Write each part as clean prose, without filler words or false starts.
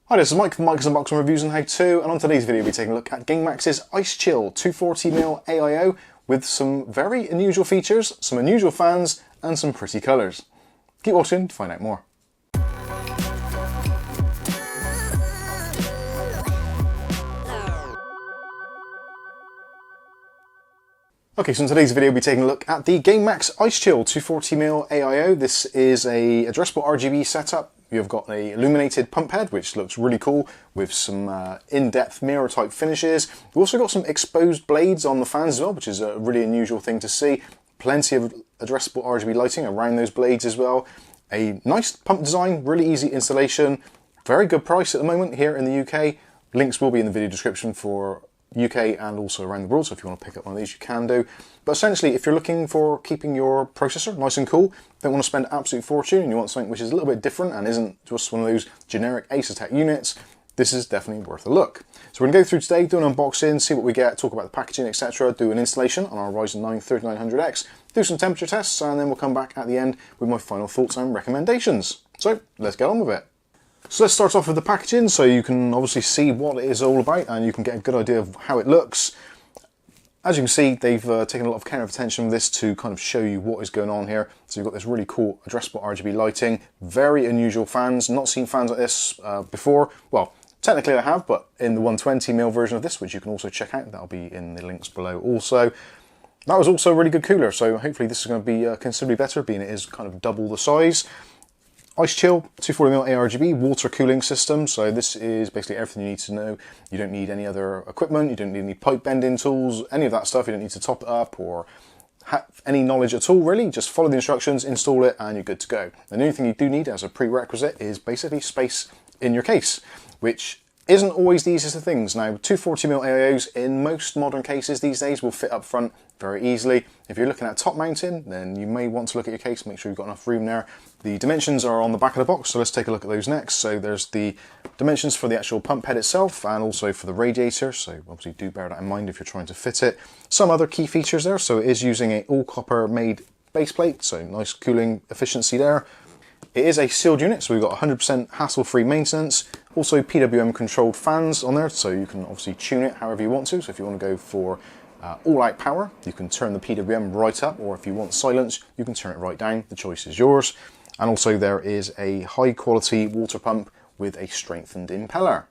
Hi, this is Mike from Mike's Unboxing Reviews and How To, and on today's video we'll be taking a look at Gamemax's IceChill 240mm AIO with some very unusual features, some unusual fans, and some pretty colours. Keep watching to find out more. Okay, so in today's video we'll be taking a look at the Gamemax IceChill 240mm AIO. This is a addressable RGB setup. You've got a illuminated pump head, which looks really cool, with some in-depth mirror type finishes. We've also got some exposed blades on the fans as well, which is a really unusual thing to see. Plenty of addressable RGB lighting around those blades as well. A nice pump design, really easy installation, very good price at the moment here in the UK. Links will be in the video description for UK and also around the world, so if you want to pick up one of these you can do. But essentially, if you're looking for keeping your processor nice and cool, don't want to spend an absolute fortune, and you want something which is a little bit different and isn't just one of those generic ASUS units, this is definitely worth a look. So we're going to go through today, do an unboxing, see what we get, talk about the packaging, etc., do an installation on our Ryzen 9 3900X, do some temperature tests, and then we'll come back at the end with my final thoughts and recommendations. So let's get on with it. So let's start off with the packaging, so you can obviously see what it is all about and you can get a good idea of how it looks. As you can see, they've taken a lot of care of attention with this to kind of show you what is going on here. So you've got this really cool addressable RGB lighting, very unusual fans, not seen fans like this before. Well, technically I have, but in the 120mm version of this, which you can also check out, that'll be in the links below also. That was also a really good cooler, so hopefully this is going to be considerably better, being it is kind of double the size. IceChill 240mm ARGB water cooling system, so this is basically everything you need to know. You don't need any other equipment, you don't need any pipe bending tools, any of that stuff. You don't need to top it up or have any knowledge at all really. Just follow the instructions, install it, and you're good to go. And the only thing you do need as a prerequisite is basically space in your case, which isn't always the easiest of things. Now, 240mm AIOs in most modern cases these days will fit up front very easily. If you're looking at top mounting, then you may want to look at your case, make sure you've got enough room there. The dimensions are on the back of the box, so let's take a look at those next. So there's the dimensions for the actual pump head itself and also for the radiator, so obviously do bear that in mind if you're trying to fit it. Some other key features there, so it is using an all copper made base plate, so nice cooling efficiency there. It is a sealed unit, so we've got 100% hassle-free maintenance. Also PWM controlled fans on there, so you can obviously tune it however you want to. So if you want to go for all-out power, you can turn the PWM right up, or if you want silence, you can turn it right down. The choice is yours. And also there is a high-quality water pump with a strengthened impeller.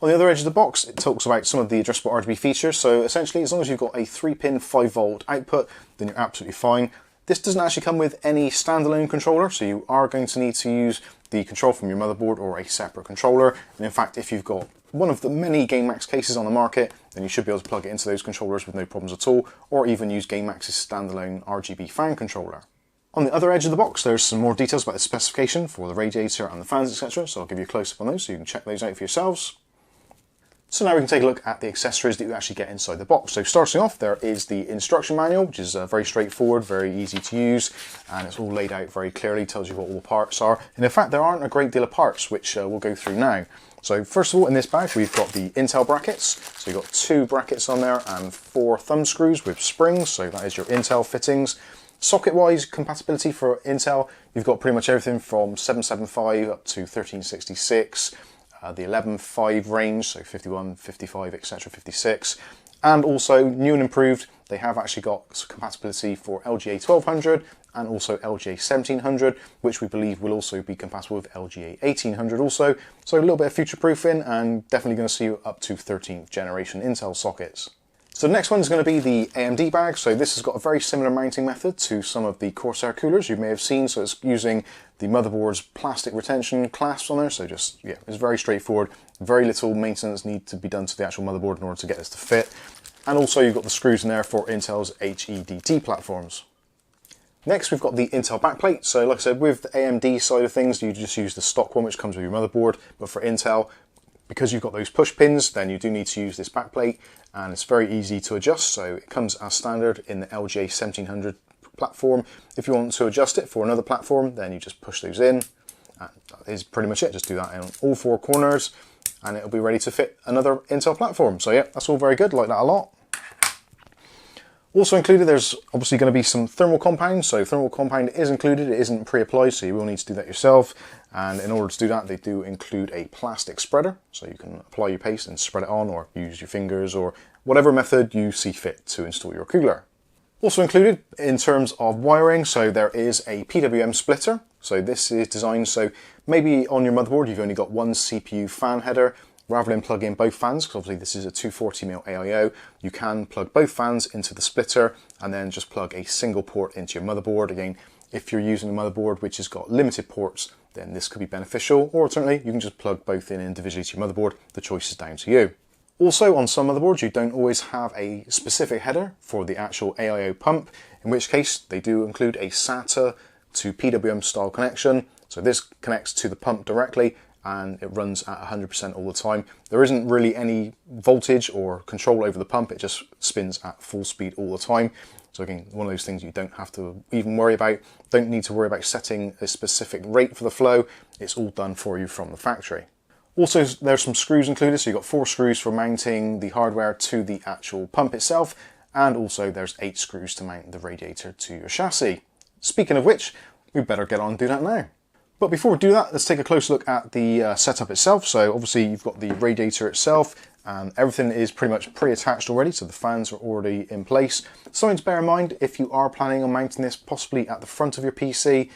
On the other edge of the box, it talks about some of the addressable RGB features. So essentially, as long as you've got a 3-pin 5-volt output, then you're absolutely fine. This doesn't actually come with any standalone controller, so you are going to need to use the control from your motherboard or a separate controller. And in fact, if you've got one of the many Gamemax cases on the market, then you should be able to plug it into those controllers with no problems at all, or even use Gamemax's standalone RGB fan controller. On the other edge of the box, there's some more details about the specification for the radiator and the fans, etc. So I'll give you a close-up on those so you can check those out for yourselves. So now we can take a look at the accessories that you actually get inside the box. So starting off, there is the instruction manual, which is very straightforward, very easy to use, and it's all laid out very clearly, tells you what all the parts are. And in fact, there aren't a great deal of parts, which we'll go through now. So first of all, in this bag, we've got the Intel brackets. So you've got 2 brackets on there and 4 thumb screws with springs. So that is your Intel fittings. Socket-wise compatibility for Intel, you've got pretty much everything from 775 up to 1366. The 11.5 range, so 51, 55, etc., 56. And also, new and improved, they have actually got compatibility for LGA 1200 and also LGA 1700, which we believe will also be compatible with LGA 1800 also. So a little bit of future-proofing and definitely going to see you up to 13th generation Intel sockets. So the next one is going to be the AMD bag. So this has got a very similar mounting method to some of the Corsair coolers you may have seen. So it's using the motherboard's plastic retention clasps on there. So just, yeah, it's very straightforward. Very little maintenance need to be done to the actual motherboard in order to get this to fit. And also you've got the screws in there for Intel's HEDT platforms. Next, we've got the Intel backplate. So like I said, with the AMD side of things, you just use the stock one, which comes with your motherboard. But for Intel, because you've got those push pins, then you do need to use this backplate, and it's very easy to adjust. So it comes as standard in the LGA 1700 platform. If you want to adjust it for another platform, then you just push those in. And that is pretty much it. Just do that in all 4 corners, and it'll be ready to fit another Intel platform. So yeah, that's all very good. Like that a lot. Also included, there's obviously going to be some thermal compound. So thermal compound is included. It isn't pre-applied, so you will need to do that yourself. And in order to do that, they do include a plastic spreader. So you can apply your paste and spread it on, or use your fingers, or whatever method you see fit to install your cooler. Also included in terms of wiring, so there is a PWM splitter. So this is designed so maybe on your motherboard you've only got one CPU fan header. Rather than plug in both fans, because obviously this is a 240mm AIO, you can plug both fans into the splitter and then just plug a single port into your motherboard. Again, if you're using a motherboard which has got limited ports, then this could be beneficial, or alternatively you can just plug both in individually to your motherboard. The choice is down to you. Also, on some motherboards you don't always have a specific header for the actual AIO pump, in which case they do include a SATA to PWM style connection. So this connects to the pump directly and it runs at 100% all the time. There isn't really any voltage or control over the pump, it just spins at full speed all the time. So again, one of those things you don't have to even worry about. Don't need to worry about setting a specific rate for the flow. It's all done for you from the factory. Also, there's some screws included, so you've got 4 screws for mounting the hardware to the actual pump itself, and also there's 8 screws to mount the radiator to your chassis. Speaking of which, we better get on and do that now. But before we do that, let's take a close look at the setup itself. So obviously you've got the radiator itself, and everything is pretty much pre-attached already, so the fans are already in place. Something to bear in mind, if you are planning on mounting this possibly at the front of your PC,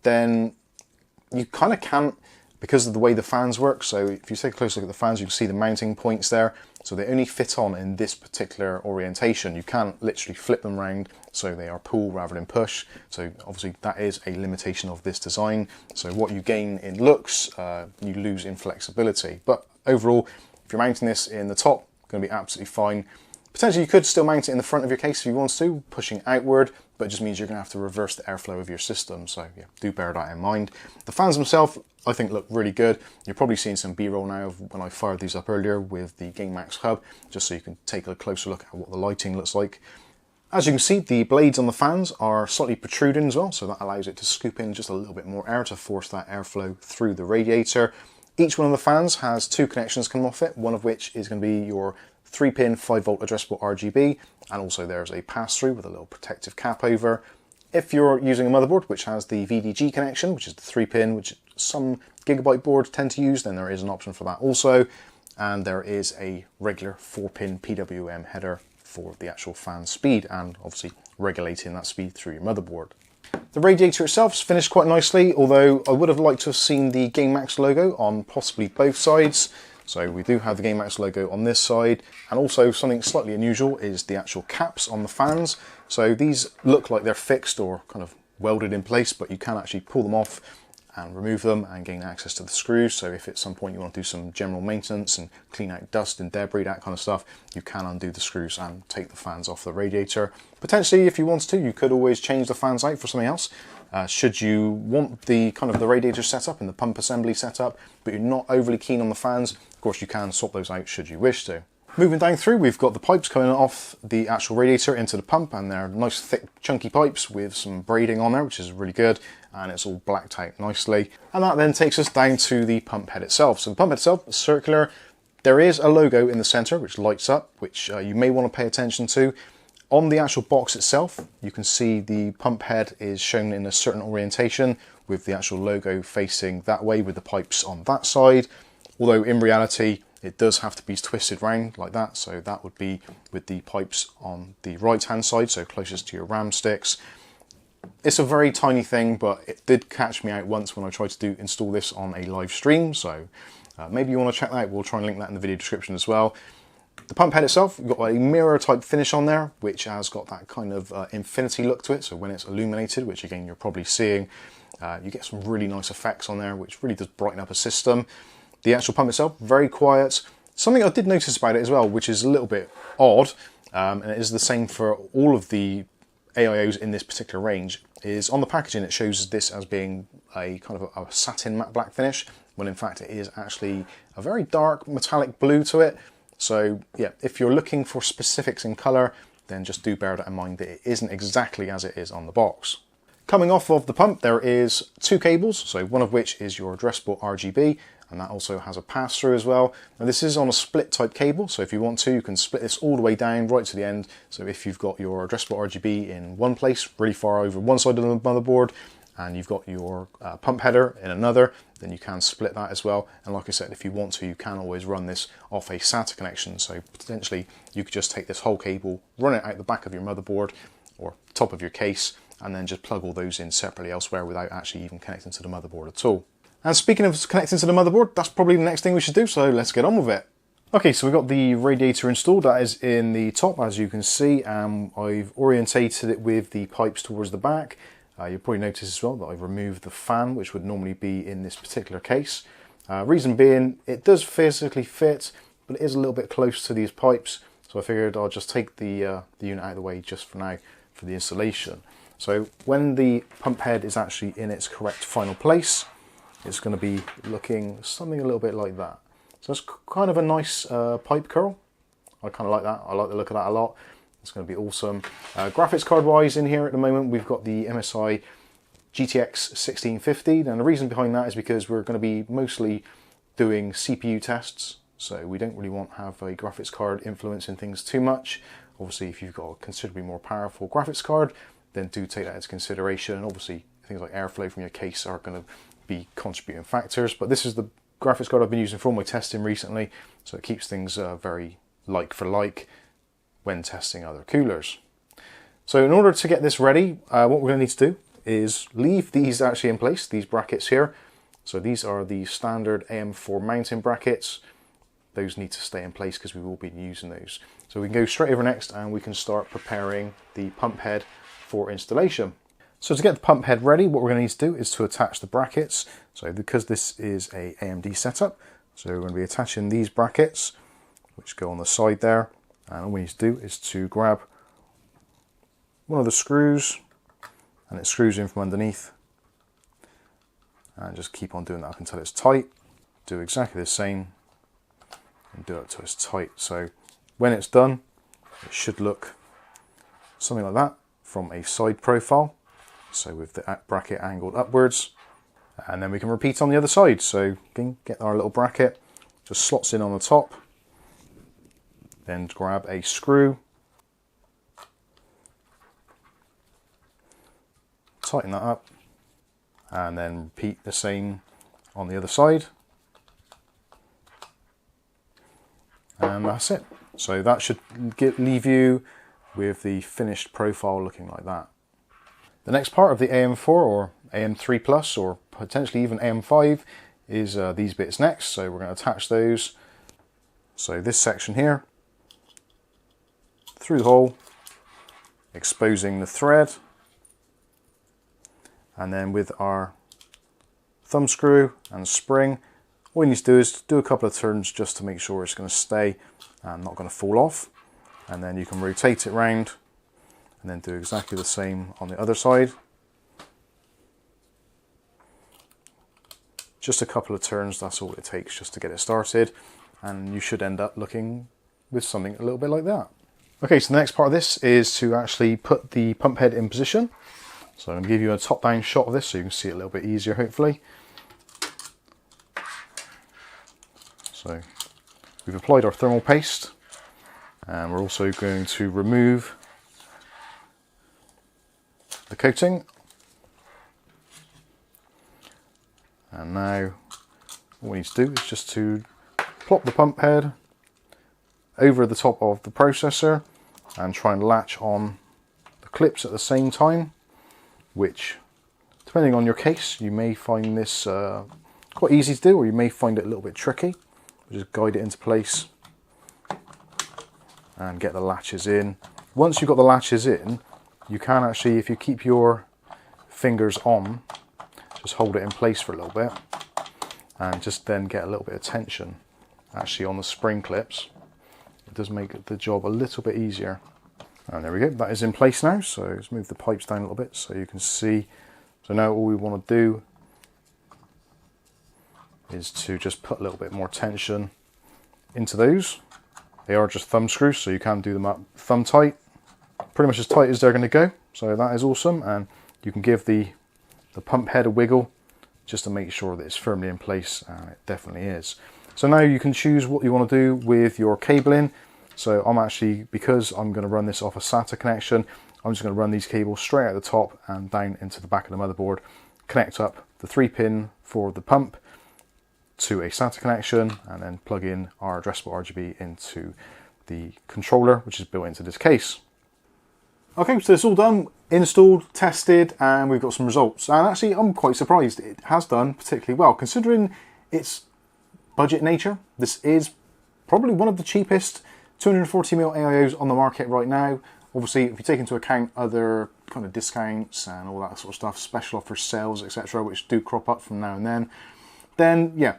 then you kind of can't, because of the way the fans work. So if you take a close look at the fans, you can see the mounting points there. So they only fit on in this particular orientation. You can't literally flip them around, so they are pull rather than push. So obviously that is a limitation of this design. So what you gain in looks, you lose in flexibility. But overall, if you're mounting this in the top, going to be absolutely fine. Potentially you could still mount it in the front of your case if you want to, pushing outward, but it just means you're going to have to reverse the airflow of your system. So yeah, do bear that in mind. The fans themselves, I think, look really good. You're probably seeing some B-roll now of when I fired these up earlier with the Gamemax hub, just so you can take a closer look at what the lighting looks like. As you can see, the blades on the fans are slightly protruding as well, so that allows it to scoop in just a little bit more air to force that airflow through the radiator. Each one of the fans has 2 connections coming off it, one of which is going to be your 3-pin 5-volt addressable RGB, and also there's a pass-through with a little protective cap over. If you're using a motherboard which has the VDG connection, which is the 3-pin, which some Gigabyte boards tend to use, then there is an option for that also. And there is a regular 4-pin PWM header for the actual fan speed, and obviously regulating that speed through your motherboard. The radiator itself is finished quite nicely, although I would have liked to have seen the Gamemax logo on possibly both sides. So we do have the Gamemax logo on this side, and also something slightly unusual is the actual caps on the fans. So these look like they're fixed or kind of welded in place, but you can actually pull them off and remove them and gain access to the screws. So if at some point you want to do some general maintenance and clean out dust and debris, that kind of stuff, you can undo the screws and take the fans off the radiator. Potentially, if you wanted to, you could always change the fans out for something else. Should you want the kind of the radiator setup and the pump assembly setup, but you're not overly keen on the fans, of course you can swap those out should you wish to. Moving down through, we've got the pipes coming off the actual radiator into the pump, and they're nice thick chunky pipes with some braiding on there, which is really good, and it's all blacked out nicely. And that then takes us down to the pump head itself. So the pump head itself is circular. There is a logo in the center which lights up, which you may want to pay attention to. On the actual box itself, you can see the pump head is shown in a certain orientation with the actual logo facing that way with the pipes on that side. Although in reality, it does have to be twisted round like that. So that would be with the pipes on the right hand side, so closest to your RAM sticks. It's a very tiny thing, but it did catch me out once when I tried to install this on a live stream. So maybe you want to check that out. We'll try and link that in the video description as well. The pump head itself, you've got a mirror type finish on there, which has got that kind of Infinity look to it. So when it's illuminated, which again you're probably seeing, you get some really nice effects on there, which really does brighten up a system. The actual pump itself, very quiet. Something I did notice about it as well, which is a little bit odd, and it is the same for all of the AIOs in this particular range, is on the packaging it shows this as being a kind of a satin matte black finish, when in fact it is actually a very dark metallic blue to it. So yeah, if you're looking for specifics in colour, then just do bear that in mind that it isn't exactly as it is on the box. Coming off of the pump, there is 2 cables, so one of which is your addressable RGB, and that also has a pass-through as well. Now this is on a split type cable, so if you want to, you can split this all the way down right to the end. So if you've got your addressable RGB in one place, really far over one side of the motherboard, and you've got your pump header in another, then you can split that as well. And like I said, if you want to, you can always run this off a SATA connection. So potentially you could just take this whole cable, run it out the back of your motherboard or top of your case, and then just plug all those in separately elsewhere without actually even connecting to the motherboard at all. And speaking of connecting to the motherboard, that's probably the next thing we should do, so let's get on with it. Okay, so we've got the radiator installed. That is in the top, as you can see. I've orientated it with the pipes towards the back. You'll probably notice as well that I've removed the fan, which would normally be in this particular case. Reason being, it does physically fit, but it is a little bit close to these pipes, so I figured I'll just take the unit out of the way just for now for the installation. So when the pump head is actually in its correct final place, it's going to be looking something a little bit like that. So it's kind of a nice pipe curl. I kind of like that. I like the look of that a lot. It's going to be awesome. Graphics card wise in here at the moment, we've got the MSI GTX 1650. And the reason behind that is because we're going to be mostly doing CPU tests. So we don't really want to have a graphics card influencing things too much. Obviously, if you've got a considerably more powerful graphics card, then do take that into consideration. And obviously, things like airflow from your case are going to be contributing factors. But this is the graphics card I've been using for all my testing recently. So it keeps things very like for like when testing other coolers. So in order to get this ready, what we're going to need to do is leave these actually in place, these brackets here. So these are the standard AM4 mounting brackets. Those need to stay in place because we will be using those. So we can go straight over next and we can start preparing the pump head for installation. So to get the pump head ready, what we're going to need to do is to attach the brackets. So because this is a AMD setup, so we're going to be attaching these brackets, which go on the side there. And all we need to do is to grab one of the screws, and it screws in from underneath. And just keep on doing that up until it's tight. Do exactly the same and do it until it's tight. So when it's done, it should look something like that from a side profile. So with the bracket angled upwards, and then we can repeat on the other side. So again, get our little bracket, just slots in on the top. Then grab a screw, tighten that up, and then repeat the same on the other side. And that's it. So that should leave you with the finished profile looking like that. The next part of the AM4 or AM3 Plus, or potentially even AM5, is these bits next. So we're going to attach those. So this section here, through the hole, exposing the thread, and then with our thumb screw and spring, all you need to do is do a couple of turns just to make sure it's going to stay and not going to fall off. And then you can rotate it round and then do exactly the same on the other side. Just a couple of turns, that's all it takes just to get it started, and you should end up looking with something a little bit like that. Okay, so the next part of this is to actually put the pump head in position. So I'm going to give you a top-down shot of this so you can see it a little bit easier, hopefully. So we've applied our thermal paste, and we're also going to remove the coating. And now what we need to do is just to plop the pump head over the top of the processor and try and latch on the clips at the same time, which, depending on your case, you may find this quite easy to do, or you may find it a little bit tricky. Just guide it into place and get the latches in. Once you've got the latches in, you can actually, if you keep your fingers on, just hold it in place for a little bit and just then get a little bit of tension actually on the spring clips. It does make the job a little bit easier. And there we go, that is in place now. So let's move the pipes down a little bit so you can see. So now all we want to do is to just put a little bit more tension into those. They are just thumb screws, so you can do them up thumb tight, pretty much as tight as they're going to go. So that is awesome, and you can give the pump head a wiggle just to make sure that it's firmly in place, and it definitely is. So now you can choose what you want to do with your cabling. So I'm actually, because I'm going to run this off a SATA connection, I'm just going to run these cables straight at the top and down into the back of the motherboard, connect up the 3-pin for the pump to a SATA connection, and then plug in our addressable RGB into the controller, which is built into this case. Okay, so it's all done, installed, tested, and we've got some results. And actually, I'm quite surprised. It has done particularly well, considering its budget nature. This is probably one of the cheapest 240mm AIOs on the market right now. Obviously, if you take into account other kind of discounts and all that sort of stuff, special offer sales, etc., which do crop up from now and then yeah,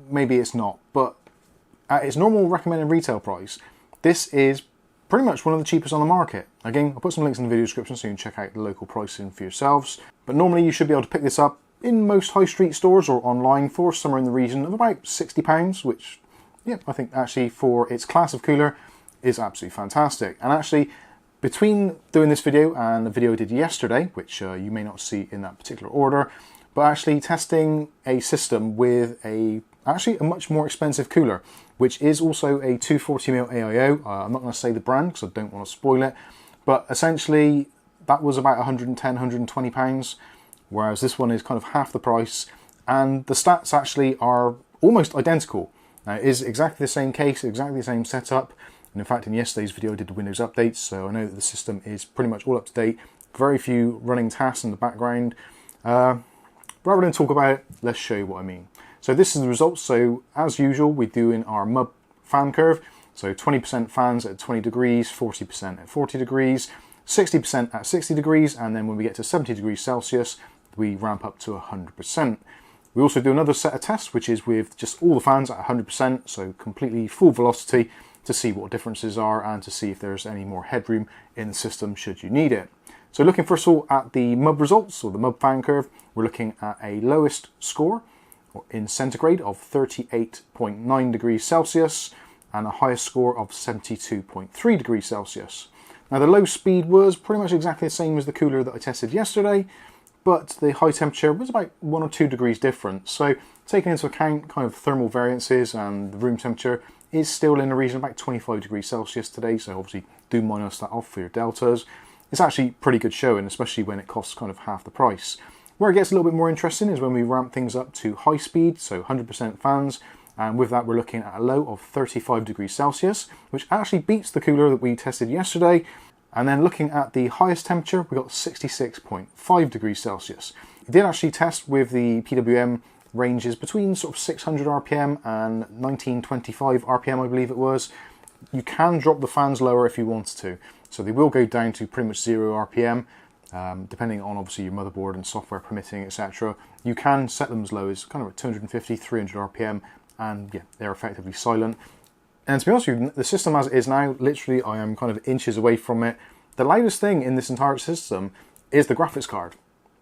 maybe it's not. But at its normal recommended retail price, this is pretty much one of the cheapest on the market. Again, I'll put some links in the video description so you can check out the local pricing for yourselves. But normally you should be able to pick this up in most high street stores or online for somewhere in the region of about £60, which, yeah, I think actually for its class of cooler is absolutely fantastic. And actually, between doing this video and the video I did yesterday, which you may not see in that particular order, but actually testing a system with actually a much more expensive cooler, which is also a 240mm AIO. I'm not going to say the brand because I don't want to spoil it, but essentially that was about £110, £120, whereas this one is kind of half the price, and the stats actually are almost identical. Now, it is exactly the same case, exactly the same setup, and in fact in yesterday's video I did the Windows updates, so I know that the system is pretty much all up to date, very few running tasks in the background. Rather than talk about it, let's show you what I mean. So this is the results. So as usual, we do in our MUB fan curve. So 20% fans at 20 degrees, 40% at 40 degrees, 60% at 60 degrees, and then when we get to 70 degrees Celsius, we ramp up to 100%. We also do another set of tests, which is with just all the fans at 100%, so completely full velocity, to see what differences are and to see if there's any more headroom in the system should you need it. So looking first of all at the MUB results, or the MUB fan curve, we're looking at a lowest score in centigrade of 38.9 degrees Celsius and a highest score of 72.3 degrees Celsius. Now the low speed was pretty much exactly the same as the cooler that I tested yesterday, but the high temperature was about 1 or 2 degrees different. So taking into account kind of thermal variances and the room temperature is still in the region of about 25 degrees Celsius today, so obviously do minus that off for your deltas. It's actually pretty good showing, especially when it costs kind of half the price. Where it gets a little bit more interesting is when we ramp things up to high speed, so 100% fans, and with that we're looking at a low of 35 degrees Celsius, which actually beats the cooler that we tested yesterday. And then looking at the highest temperature, we got 66.5 degrees Celsius. It did actually test with the PWM ranges between sort of 600 RPM and 1925 RPM, I believe it was. You can drop the fans lower if you wanted to, so they will go down to pretty much 0 RPM. Depending on obviously your motherboard and software permitting, etc. You can set them as low as kind of at 250, 300 RPM, and yeah, they're effectively silent. And to be honest with you, the system as it is now, literally I am kind of inches away from it. The loudest thing in this entire system is the graphics card,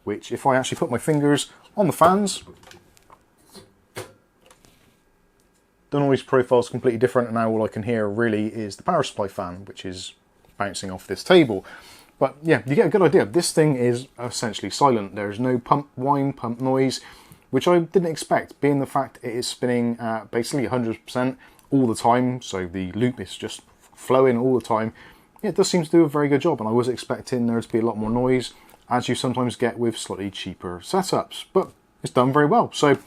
which if I actually put my fingers on the fans, the noise profile is completely different, and now all I can hear really is the power supply fan, which is bouncing off this table. But yeah, you get a good idea. This thing is essentially silent. There's no pump whine, pump noise, which I didn't expect, being the fact it is spinning at basically 100% all the time, so the loop is just flowing all the time. Yeah, it does seem to do a very good job, and I was expecting there to be a lot more noise, as you sometimes get with slightly cheaper setups, but it's done very well. So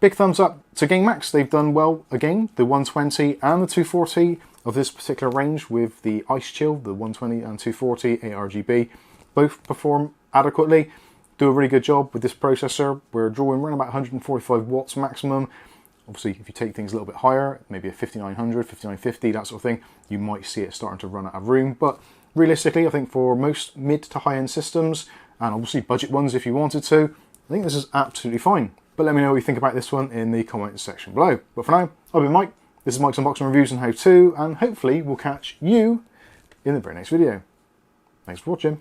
big thumbs up to Gamemax. They've done well again, the 120 and the 240 of this particular range with the IceChill, the 120 and 240 ARGB, both perform adequately, do a really good job with this processor. We're drawing around about 145 watts maximum. Obviously, if you take things a little bit higher, maybe a 5900, 5950, that sort of thing, you might see it starting to run out of room. But realistically, I think for most mid to high-end systems, and obviously budget ones if you wanted to, I think this is absolutely fine. But let me know what you think about this one in the comments section below. But for now, I've been Mike. This is Mike's Unboxing Reviews and How To, and hopefully we'll catch you in the very next video. Thanks for watching.